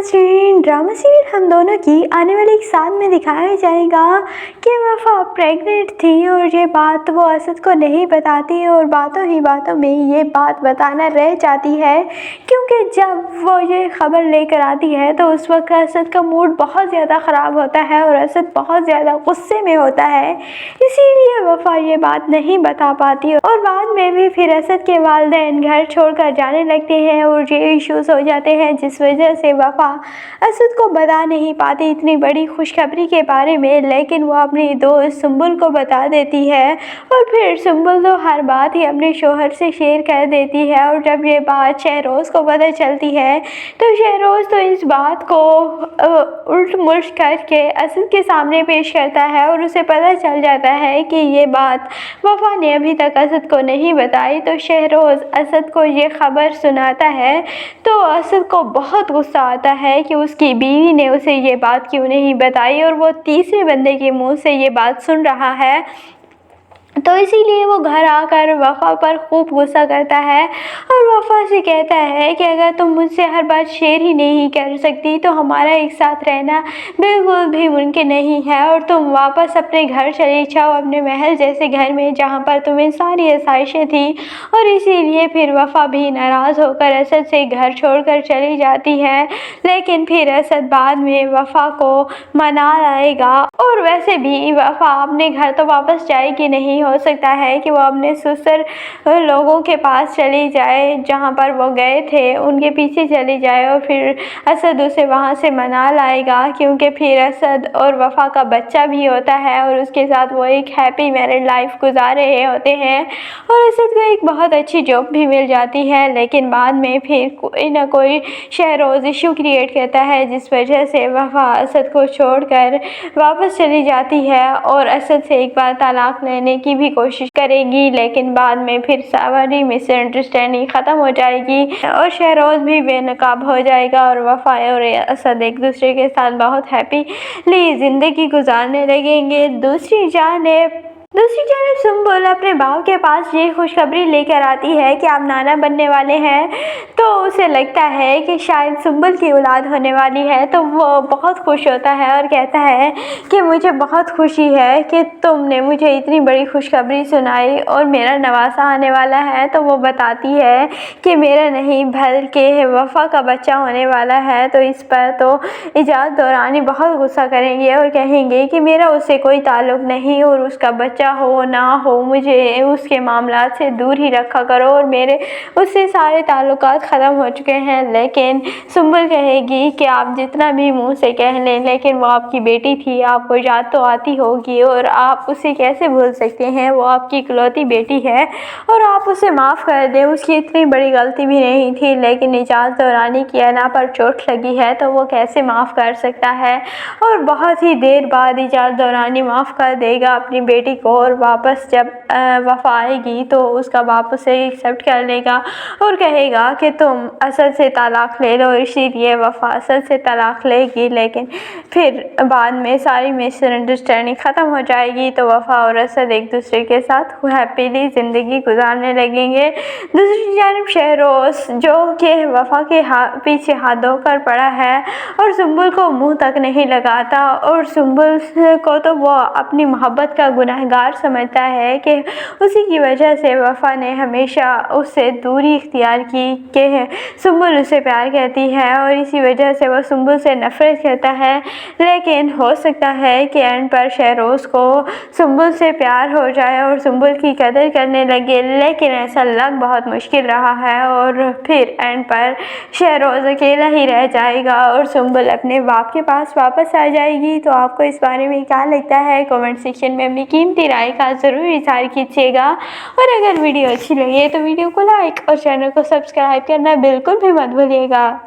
नाज़रीन, drama serial हम दोनों की आने वाले एक साल में दिखाया जाएगा कि वफ़ा प्रेग्नेंट थी और ये बात वो असद को नहीं बताती और बातों ही बातों में ये बात बताना रह जाती है, क्योंकि जब वो ये खबर लेकर आती है तो उस वक्त असद का मूड बहुत ज़्यादा ख़राब होता है और असद बहुत ज़्यादा गुस्से में होता है। इसीलिए वफ़ा ये बात नहीं बता पाती और बाद में भी फिर असद के वालिदैन घर छोड़कर जाने लगते हैं और ये इश्यूज़ हो जाते हैं, जिस वजह से वफ़ा असद को बता नहीं पाती इतनी बड़ी खुशखबरी के बारे में। लेकिन वो अपनी दोस्त सुंबुल को बता देती है और फिर सुंबुल तो हर बात ही अपने शोहर से शेयर कर देती है। और जब ये बात शहरोज़ को पता चलती है तो शहरोज़ तो इस बात को उल्ट मुल्ट करके असद के सामने पेश करता है और उसे पता चल जाता है कि ये बात वफ़ा ने अभी तक असद को नहीं बताई। तो शहरोज़ असद को ये खबर सुनाता है तो असद को बहुत गुस्सा आता है कि उसकी बीवी ने उसे ये बात क्यों नहीं बताई और वो तीसरे बंदे के मुंह से ये बात सुन रहा है। तो इसीलिए वो घर आकर वफ़ा पर खूब गुस्सा करता है और वफ़ा से कहता है कि अगर तुम मुझसे हर बात शेयर ही नहीं कर सकती तो हमारा एक साथ रहना बिल्कुल भी मुमकिन नहीं है और तुम वापस अपने घर चले जाओ, अपने महल जैसे घर में जहाँ पर तुम्हें सारी आसाइशें थी। और इसीलिए फिर वफ़ा भी नाराज़ होकर असद से घर छोड़कर चली जाती है। लेकिन फिर असद बाद में वफ़ा को मना लाएगा और वैसे भी वफ़ा अपने घर तो वापस जाएगी नहीं, हो सकता है कि वो अपने ससुर लोगों के पास चली जाए जहाँ पर वो गए थे, उनके पीछे चली जाए और फिर असद उसे वहाँ से मना लाएगा, क्योंकि फिर असद और वफ़ा का बच्चा भी होता है और उसके साथ वो एक हैप्पी मैरिड लाइफ गुजार रहे होते हैं और असद को एक बहुत अच्छी जॉब भी मिल जाती है। लेकिन बाद में फिर कोई ना कोई शहरोज़ इशू क्रिएट करता है, जिस वजह से वफ़ा असद को छोड़कर वापस चली जाती है और असद से एक बार तलाक लेने की भी कोशिश करेगी। लेकिन बाद में फिर सारी मिसअंडरस्टैंडिंग ख़त्म हो जाएगी और शहरोज़ भी बेनकाब हो जाएगा और वफ़ा और असद एक दूसरे के साथ बहुत हैप्पीली ज़िंदगी गुजारने लगेंगे। दूसरी जानिब सुंबुल अपने बाप के पास ये खुशखबरी लेकर आती है कि आप नाना बनने वाले हैं। तो उसे लगता है कि शायद सुंबुल की औलाद होने वाली है, तो वो बहुत खुश होता है और कहता है कि मुझे बहुत खुशी है कि तुमने मुझे इतनी बड़ी खुशखबरी सुनाई और मेरा नवासा आने वाला है। तो वो बताती है कि मेरा नहीं बल्कि वफ़ा का बच्चा होने वाला है। तो इस पर तो इजाज़ दौरानी बहुत गुस्सा करेंगे और कहेंगे कि मेरा उससे कोई ताल्लुक़ नहीं और उसका बच्चा हो ना हो मुझे उसके मामला से दूर ही रखा करो और मेरे उससे सारे ताल्लुकात ख़त्म हो चुके हैं। लेकिन सुंबुल कहेगी कि आप जितना भी मुंह से कह लें, लेकिन वो आपकी बेटी थी, आपको याद तो आती होगी और आप उसे कैसे भूल सकते हैं, वो आपकी इकलौती बेटी है और आप उसे माफ़ कर दें, उसकी इतनी बड़ी गलती भी नहीं थी। लेकिन इजाज़ दौरानी की अना पर चोट लगी है तो वो कैसे माफ़ कर सकता है और बहुत ही देर बाद इजाज़ दौरानी माफ़ कर देगा अपनी बेटी को और वापस जब वफ़ा आएगी तो उसका बाप उसे एक्सेप्ट कर लेगा और कहेगा कि तुम असद से तलाक ले लो। इसीलिए वफ़ा असद से तलाक लेगी। लेकिन फिर बाद में सारी मिसअंडरस्टैंडिंग ख़त्म हो जाएगी तो वफ़ा और असद एक दूसरे के साथ हैप्पीली ज़िंदगी गुजारने लगेंगे। दूसरी जानिब शहरोज़ जो कि वफ़ा के पीछे हाथ धोकर पड़ा है और सुंबुल को मुँह तक नहीं लगाता और सुंबुल को तो वो अपनी मोहब्बत का गुनहगार समझता है कि उसी की वजह से वफ़ा ने हमेशा उससे दूरी इख्तियार की कि सुंबुल उसे प्यार करती है और इसी वजह से वह सुंबुल से नफ़रत करता है। लेकिन हो सकता है कि एंड पर शहरोज़ को सुंबुल से प्यार हो जाए और सुंबुल की कदर करने लगे, लेकिन ऐसा लग बहुत मुश्किल रहा है और फिर एंड पर शहरोज़ अकेला ही रह जाएगा और सुंबुल अपने बाप के पास वापस आ जाएगी। तो आपको इस बारे में क्या लगता है, कमेंट सेक्शन में अपनी कीमती राय का ज़रूर इज़हार कीजिएगा और अगर वीडियो अच्छी लगे तो वीडियो को लाइक और चैनल को सब्सक्राइब करना बिल्कुल भी मत भूलिएगा।